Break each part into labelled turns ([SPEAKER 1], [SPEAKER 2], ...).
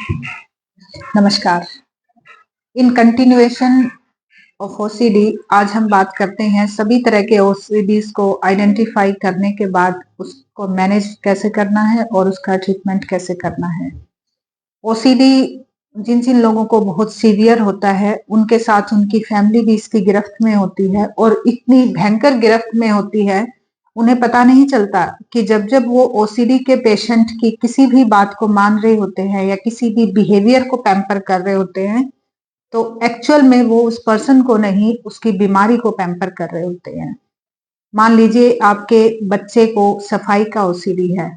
[SPEAKER 1] नमस्कार। In continuation of OCD आज हम बात करते हैं सभी तरह के ओसीडीज को आइडेंटिफाई करने के बाद उसको मैनेज कैसे करना है और उसका ट्रीटमेंट कैसे करना है। ओसीडी जिन जिन लोगों को बहुत सीवियर होता है उनके साथ उनकी फैमिली भी इसकी गिरफ्त में होती है और इतनी भयंकर गिरफ्त में होती है उन्हें पता नहीं चलता कि जब जब वो ओसीडी के पेशेंट की किसी भी बात को मान रहे होते हैं या किसी भी बिहेवियर को पैम्पर कर रहे होते हैं तो एक्चुअल में वो उस पर्सन को नहीं उसकी बीमारी को पैम्पर कर रहे होते हैं। मान लीजिए आपके बच्चे को सफाई का ओसीडी है,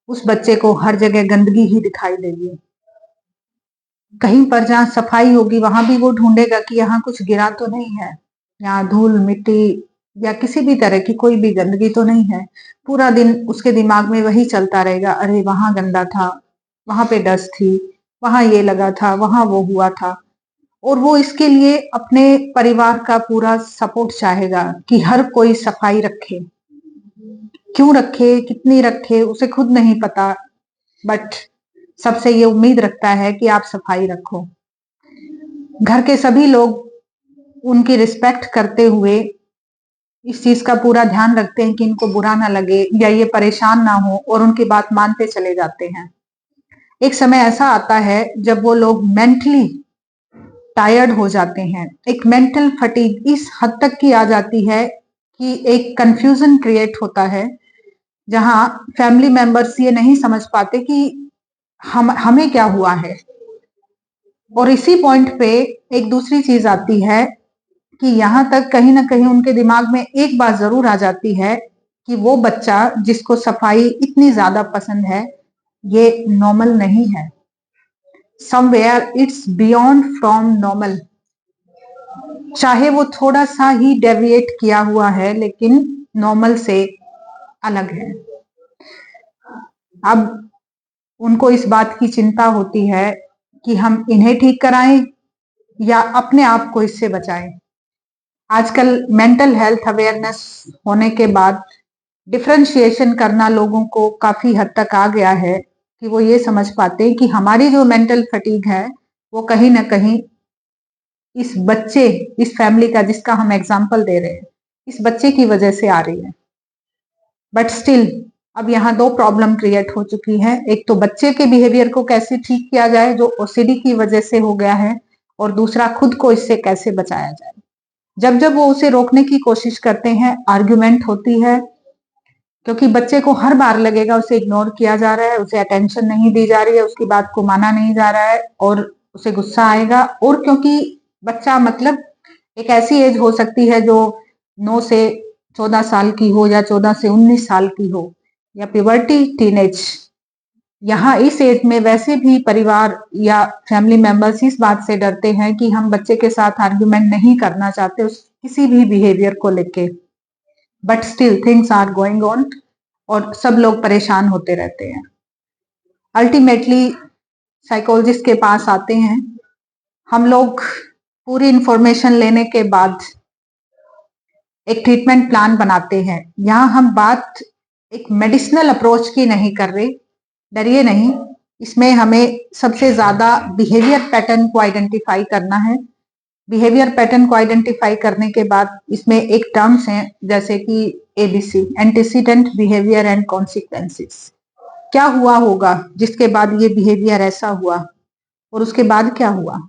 [SPEAKER 1] उस बच्चे को हर जगह गंदगी ही दिखाई देगी। कहीं पर जहाँ सफाई होगी वहां भी वो ढूंढेगा कि यहाँ कुछ गिरा तो नहीं है, यहाँ धूल मिट्टी या किसी भी तरह की कोई भी गंदगी तो नहीं है। पूरा दिन उसके दिमाग में वही चलता रहेगा, अरे वहां गंदा था, वहां पे डस्ट थी, वहां ये लगा था, वहां वो हुआ था। और वो इसके लिए अपने परिवार का पूरा सपोर्ट चाहेगा कि हर कोई सफाई रखे। क्यों रखे, कितनी रखे, उसे खुद नहीं पता, बट सबसे ये उम्मीद रखता है कि आप सफाई रखो। घर के सभी लोग उनकी रिस्पेक्ट करते हुए इस चीज का पूरा ध्यान रखते हैं कि इनको बुरा ना लगे या ये परेशान ना हो और उनकी बात मानते चले जाते हैं। एक समय ऐसा आता है जब वो लोग मेंटली टायर्ड हो जाते हैं। एक मेंटल फटीग इस हद तक की आ जाती है कि एक कंफ्यूजन क्रिएट होता है जहां फैमिली मेंबर्स ये नहीं समझ पाते कि हमें क्या हुआ है। और इसी पॉइंट पे एक दूसरी चीज आती है कि यहाँ तक कहीं ना कहीं उनके दिमाग में एक बात जरूर आ जाती है कि वो बच्चा जिसको सफाई इतनी ज्यादा पसंद है ये नॉर्मल नहीं है। Somewhere it's beyond from normal. चाहे वो थोड़ा सा ही डेविएट किया हुआ है लेकिन नॉर्मल से अलग है। अब उनको इस बात की चिंता होती है कि हम इन्हें ठीक कराएं या अपने आप को इससे बचाएं। आजकल मेंटल हेल्थ अवेयरनेस होने के बाद डिफरेंशिएशन करना लोगों को काफी हद तक आ गया है कि वो ये समझ पाते हैं कि हमारी जो मेंटल फटीग है वो कहीं ना कहीं इस बच्चे, इस फैमिली का जिसका हम एग्जाम्पल दे रहे हैं, इस बच्चे की वजह से आ रही है। बट स्टिल अब यहाँ दो प्रॉब्लम क्रिएट हो चुकी है। एक तो बच्चे के बिहेवियर को कैसे ठीक किया जाए जो ओसीडी की वजह से हो गया है, और दूसरा खुद को इससे कैसे बचाया जाए। जब जब वो उसे रोकने की कोशिश करते हैं आर्ग्यूमेंट होती है, क्योंकि बच्चे को हर बार लगेगा उसे इग्नोर किया जा रहा है, उसे अटेंशन नहीं दी जा रही है, उसकी बात को माना नहीं जा रहा है और उसे गुस्सा आएगा। और क्योंकि बच्चा मतलब एक ऐसी एज हो सकती है जो 9 से 14 साल की हो या 14 से 19 साल की हो या प्यूबर्टी टीनेज, यहाँ इस एज में वैसे भी परिवार या फैमिली मेंबर्स इस बात से डरते हैं कि हम बच्चे के साथ आर्ग्यूमेंट नहीं करना चाहते उस किसी भी बिहेवियर को लेके। But still things are going on और सब लोग परेशान होते रहते हैं। अल्टीमेटली साइकोलॉजिस्ट के पास आते हैं हम लोग। पूरी इंफॉर्मेशन लेने के बाद एक ट्रीटमेंट प्लान बनाते हैं। यहाँ हम बात एक मेडिसिनल अप्रोच की नहीं कर रहे, डरिए नहीं। इसमें हमें सबसे ज्यादा बिहेवियर पैटर्न को आइडेंटिफाई करना है। बिहेवियर पैटर्न को आइडेंटिफाई करने के बाद इसमें एक टर्म्स हैं जैसे कि ABC, antecedent, behaviour and consequences. क्या हुआ होगा जिसके बाद ये बिहेवियर ऐसा हुआ और उसके बाद क्या हुआ।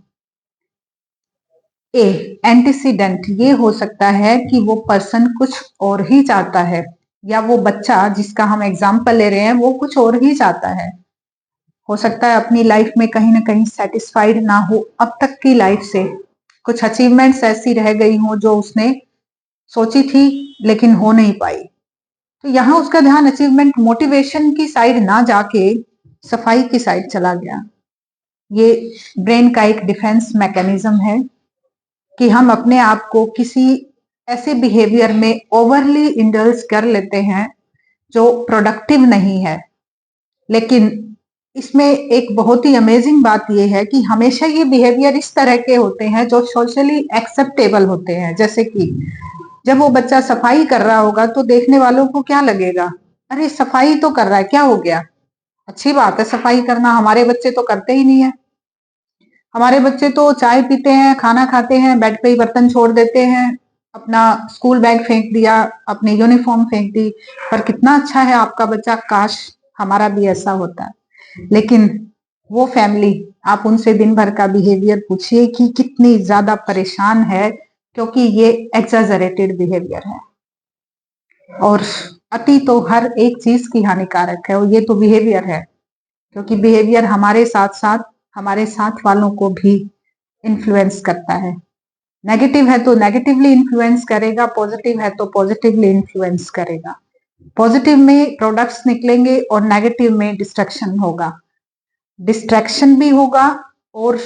[SPEAKER 1] ए, एंटीसीडेंट, ये हो सकता है कि वो पर्सन कुछ और ही चाहता है या वो बच्चा जिसका हम एग्जाम्पल ले रहे हैं वो कुछ और ही चाहता है। हो सकता है अपनी लाइफ में कहीं ना कहीं सेटिस्फाइड ना हो अब तक की लाइफ से, कुछ अचीवमेंट्स ऐसी रह गई हो जो उसने सोची थी लेकिन हो नहीं पाई। तो यहाँ उसका ध्यान अचीवमेंट मोटिवेशन की साइड ना जाके सफाई की साइड चला गया। ये ब्रेन का एक डिफेंस मैकेनिज्म है कि हम अपने आप को किसी ऐसे बिहेवियर में ओवरली इंडल्ज कर लेते हैं जो प्रोडक्टिव नहीं है। लेकिन इसमें एक बहुत ही अमेजिंग बात यह है कि हमेशा ये बिहेवियर इस तरह के होते हैं जो सोशली एक्सेप्टेबल होते हैं। जैसे कि जब वो बच्चा सफाई कर रहा होगा तो देखने वालों को क्या लगेगा, अरे सफाई तो कर रहा है, क्या हो गया। अच्छी बात है सफाई करना, हमारे बच्चे तो करते ही नहीं है। हमारे बच्चे तो चाय पीते हैं, खाना खाते हैं, बेड पे ही बर्तन छोड़ देते हैं, अपना स्कूल बैग फेंक दिया, अपनी यूनिफॉर्म फेंक दी। पर कितना अच्छा है आपका बच्चा, काश हमारा भी ऐसा होता। लेकिन वो फैमिली, आप उनसे दिन भर का बिहेवियर पूछिए कि कितनी ज्यादा परेशान है, क्योंकि ये एक्सैजरेटेड बिहेवियर है। और अति तो हर एक चीज की हानिकारक है, और ये तो बिहेवियर है, क्योंकि बिहेवियर हमारे साथ साथ हमारे साथ वालों को भी इन्फ्लुएंस करता है। नेगेटिव है तो नेगेटिवली इन्फ्लुएंस करेगा, पॉजिटिव है तो पॉजिटिवली इन्फ्लुएंस करेगा। पॉजिटिव में प्रोडक्ट्स निकलेंगे और नेगेटिव में डिस्ट्रक्शन होगा। डिस्ट्रैक्शन भी होगा और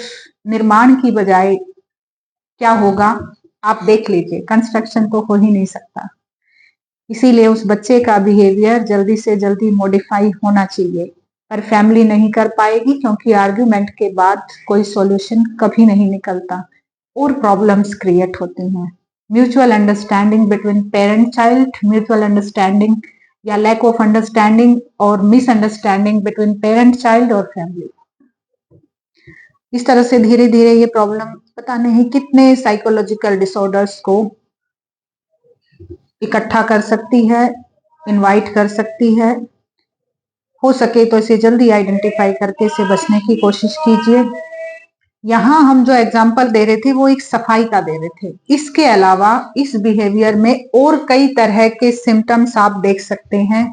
[SPEAKER 1] निर्माण की बजाय क्या होगा, आप देख लीजिए, कंस्ट्रक्शन तो हो ही नहीं सकता। इसीलिए उस बच्चे का बिहेवियर जल्दी से जल्दी मॉडिफाई होना चाहिए, पर फैमिली नहीं कर पाएगी, क्योंकि आर्ग्यूमेंट के बाद कोई सॉल्यूशन कभी नहीं निकलता और प्रॉब्लम्स क्रिएट होती हैं। Mutual understanding between parent child, mutual understanding या लैक ऑफ अंडरस्टैंडिंग और मिसअंडरस्टैंडिंग बिटवीन पेरेंट चाइल्ड और फैमिली, इस तरह से धीरे धीरे ये प्रॉब्लम पता नहीं कितने साइकोलॉजिकल डिसऑर्डर्स को इकट्ठा कर सकती है, इनवाइट कर सकती है। हो सके तो इसे जल्दी आइडेंटिफाई करके इसे बचने की कोशिश कीजिए। यहाँ हम जो एग्जाम्पल दे रहे थे वो एक सफाई का दे रहे थे, इसके अलावा इस बिहेवियर में और कई तरह के सिम्टम्स आप देख सकते हैं।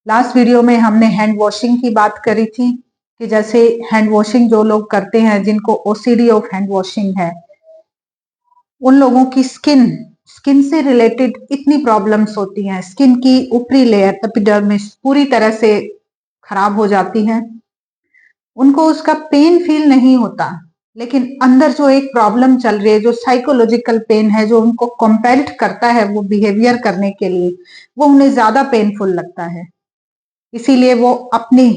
[SPEAKER 1] लास्ट वीडियो में हमने हैंड वॉशिंग की बात करी थी कि जैसे हैंड वॉशिंग जो लोग करते हैं, जिनको ओसीडी ऑफ हैंड वॉशिंग है, उन लोगों की स्किन स्किन से रिलेटेड इतनी प्रॉब्लम्स होती हैं, स्किन की ऊपरी लेयर एपिडर्मिस पूरी तरह से खराब हो जाती है। उनको उसका पेन फील नहीं होता, लेकिन अंदर जो एक प्रॉब्लम चल रही है, जो साइकोलॉजिकल पेन है, जो उनको कंपेल्ड करता है वो बिहेवियर करने के लिए, वो उन्हें ज्यादा पेनफुल लगता है। इसीलिए वो अपनी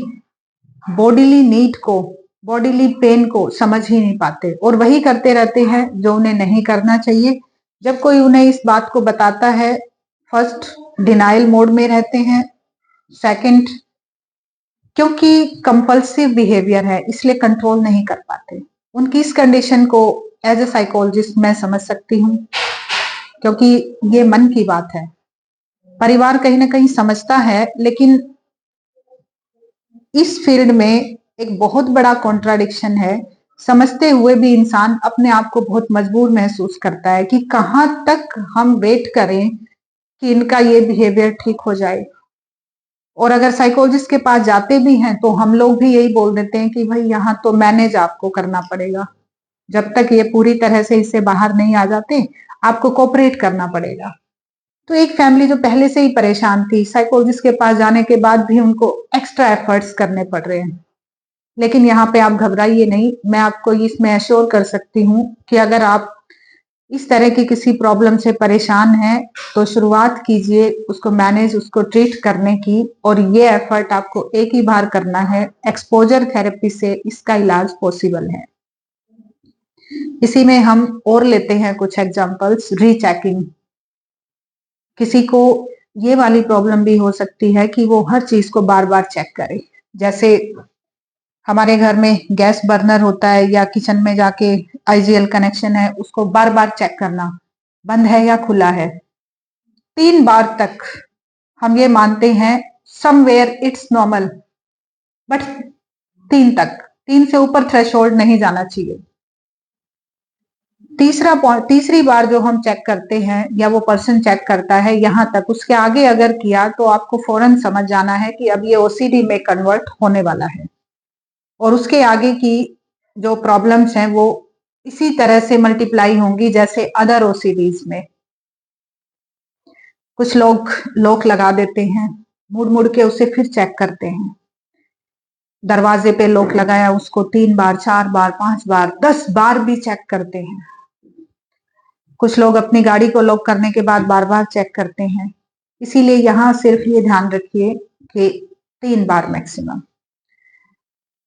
[SPEAKER 1] बॉडीली नीड को, बॉडीली पेन को समझ ही नहीं पाते और वही करते रहते हैं जो उन्हें नहीं करना चाहिए। जब कोई उन्हें इस बात को बताता है, फर्स्ट डिनाइल मोड में रहते हैं, सेकंड क्योंकि कंपल्सिव बिहेवियर है इसलिए कंट्रोल नहीं कर पाते। उनकी इस कंडीशन को एज ए साइकोलॉजिस्ट मैं समझ सकती हूँ, क्योंकि ये मन की बात है। परिवार कहीं ना कहीं समझता है, लेकिन इस फील्ड में एक बहुत बड़ा कॉन्ट्राडिक्शन है। समझते हुए भी इंसान अपने आप को बहुत मजबूर महसूस करता है कि कहाँ तक हम वेट करें कि इनका ये बिहेवियर ठीक हो जाए। और अगर साइकोलॉजिस्ट के पास जाते भी हैं तो हम लोग भी यही बोल देते हैं कि भाई यहाँ तो मैनेज आपको करना पड़ेगा, जब तक ये पूरी तरह से इससे बाहर नहीं आ जाते आपको कोऑपरेट करना पड़ेगा। तो एक फैमिली जो पहले से ही परेशान थी, साइकोलॉजिस्ट के पास जाने के बाद भी उनको एक्स्ट्रा एफर्ट्स करने पड़ रहे हैं। लेकिन यहाँ पे आप घबराइए नहीं, मैं आपको इसमें एश्योर कर सकती हूँ कि अगर आप इस तरह की किसी प्रॉब्लम से परेशान हैं तो शुरुआत कीजिए उसको मैनेज, उसको ट्रीट करने की, और ये एफर्ट आपको एक ही बार करना है। एक्सपोजर थेरेपी से इसका इलाज पॉसिबल है। इसी में हम और लेते हैं कुछ एग्जांपल्स। रीचेकिंग, किसी को ये वाली प्रॉब्लम भी हो सकती है कि वो हर चीज को बार बार चेक करे। जैसे हमारे घर में गैस बर्नर होता है या किचन में जाके आईजीएल कनेक्शन है, उसको बार बार चेक करना, बंद है या खुला है। 3 बार तक हम ये मानते हैं समवेयर इट्स नॉर्मल, बट 3 तक, 3 से ऊपर थ्रेशोल्ड नहीं जाना चाहिए। तीसरी बार जो हम चेक करते हैं या वो पर्सन चेक करता है, यहां तक, उसके आगे अगर किया तो आपको फौरन समझ जाना है कि अब ये ओसीडी में कन्वर्ट होने वाला है, और उसके आगे की जो प्रॉब्लम्स हैं वो इसी तरह से मल्टीप्लाई होंगी जैसे अदर ओसीडीज में। कुछ लोग लॉक लगा देते हैं, मुड़ मुड़ के उसे फिर चेक करते हैं। दरवाजे पे लॉक लगाया, उसको 3 बार, 4 बार, 5 बार, 10 बार भी चेक करते हैं। कुछ लोग अपनी गाड़ी को लॉक करने के बाद बार बार चेक करते हैं। इसीलिए यहाँ सिर्फ ये ध्यान रखिए कि 3 बार मैक्सिमम।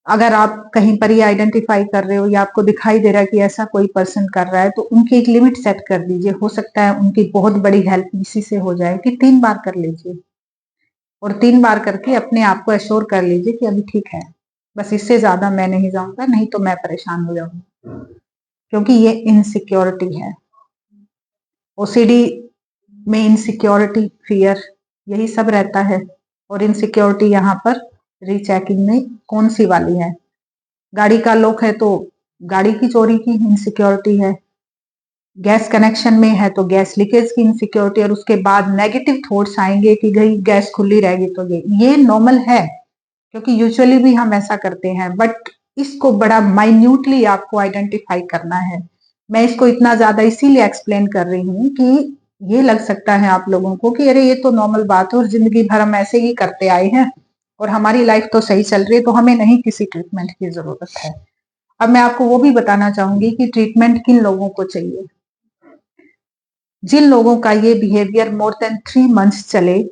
[SPEAKER 1] अगर आप कहीं पर ये आइडेंटिफाई कर रहे हो या आपको दिखाई दे रहा है कि ऐसा कोई पर्सन कर रहा है, तो उनकी एक लिमिट सेट कर दीजिए। हो सकता है उनकी बहुत बड़ी हेल्प इसी से हो जाए कि 3 बार कर लीजिए। और 3 बार करके अपने आप को एश्योर कर लीजिए कि अभी ठीक है, बस इससे ज्यादा मैं नहीं जाऊंगा, नहीं तो मैं परेशान हो जाऊंगा, क्योंकि ये इनसिक्योरिटी है। ओसीडी में इनसिक्योरिटी, फियर, यही सब रहता है। और इनसिक्योरिटी यहाँ पर रीचेकिंग में कौन सी वाली है? गाड़ी का लॉक है तो गाड़ी की चोरी की इनसिक्योरिटी है, गैस कनेक्शन में है तो गैस लीकेज की इनसिक्योरिटी, और उसके बाद नेगेटिव थॉट्स आएंगे कि गई गैस खुली रहेगी तो ये नॉर्मल है, क्योंकि यूजुअली भी हम ऐसा करते हैं। बट इसको बड़ा माइन्यूटली आपको आइडेंटिफाई करना है। मैं इसको इतना ज्यादा इसीलिए एक्सप्लेन कर रही हूँ कि ये लग सकता है आप लोगों को कि अरे ये तो नॉर्मल बात है और जिंदगी भर हम ऐसे ही करते आए हैं और हमारी लाइफ तो सही चल रही है, तो हमें नहीं किसी ट्रीटमेंट की जरूरत है। अब मैं आपको वो भी बताना चाहूंगी कि ट्रीटमेंट किन लोगों को चाहिए। जिन लोगों का ये बिहेवियर मोर देन 3 मंथ्स चले,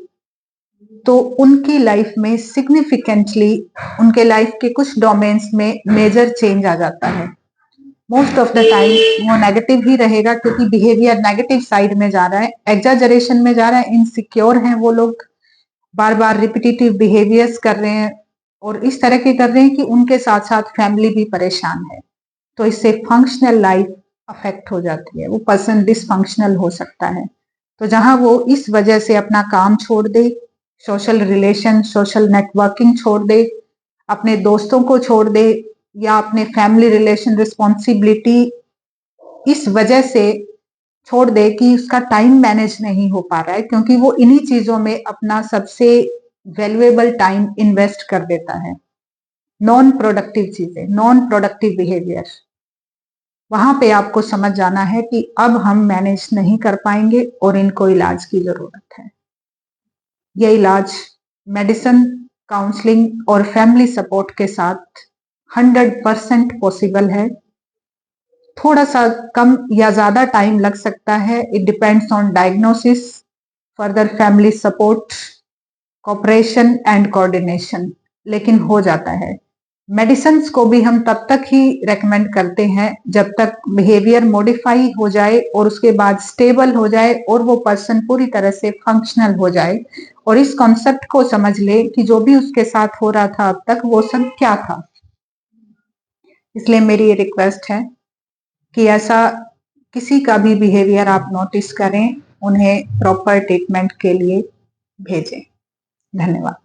[SPEAKER 1] तो उनकी लाइफ में सिग्निफिकेंटली, उनके लाइफ के कुछ डोमेन्स में मेजर चेंज आ जाता है। मोस्ट ऑफ द टाइम वो नेगेटिव ही रहेगा, क्योंकि बिहेवियर नेगेटिव साइड में जा रहा है, एग्जाजरेशन में जा रहा है, इनसिक्योर हैं वो लोग, बार बार रिपीटेटिव बिहेवियर्स कर रहे हैं और इस तरह के कर रहे हैं कि उनके साथ साथ फैमिली भी परेशान है। तो इससे फंक्शनल लाइफ अफेक्ट हो जाती है, वो पर्सन डिसफंक्शनल हो सकता है। तो जहां वो इस वजह से अपना काम छोड़ दे, सोशल रिलेशन, सोशल नेटवर्किंग छोड़ दे, अपने दोस्तों को छोड़ दे, या अपने फैमिली रिलेशन रिस्पॉन्सिबिलिटी इस वजह से छोड़ दे कि उसका टाइम मैनेज नहीं हो पा रहा है, क्योंकि वो इन्हीं चीजों में अपना सबसे वैल्यूएबल टाइम इन्वेस्ट कर देता है। नॉन प्रोडक्टिव चीजें, नॉन प्रोडक्टिव बिहेवियर, वहां पे आपको समझ जाना है कि अब हम मैनेज नहीं कर पाएंगे और इनको इलाज की जरूरत है। यह इलाज मेडिसिन, काउंसलिंग और फैमिली सपोर्ट के साथ 100% पॉसिबल है। थोड़ा सा कम या ज्यादा टाइम लग सकता है, it depends on diagnosis, further family support, cooperation and coordination, लेकिन हो जाता है। मेडिसिन को भी हम तब तक ही रेकमेंड करते हैं जब तक बिहेवियर मॉडिफाई हो जाए और उसके बाद स्टेबल हो जाए और वो पर्सन पूरी तरह से फंक्शनल हो जाए और इस कॉन्सेप्ट को समझ ले कि जो भी उसके साथ हो रहा था अब तक वो सब क्या था। इसलिए मेरी ये रिक्वेस्ट है कि ऐसा किसी का भी बिहेवियर आप नोटिस करें, उन्हें प्रॉपर ट्रीटमेंट के लिए भेजें। धन्यवाद।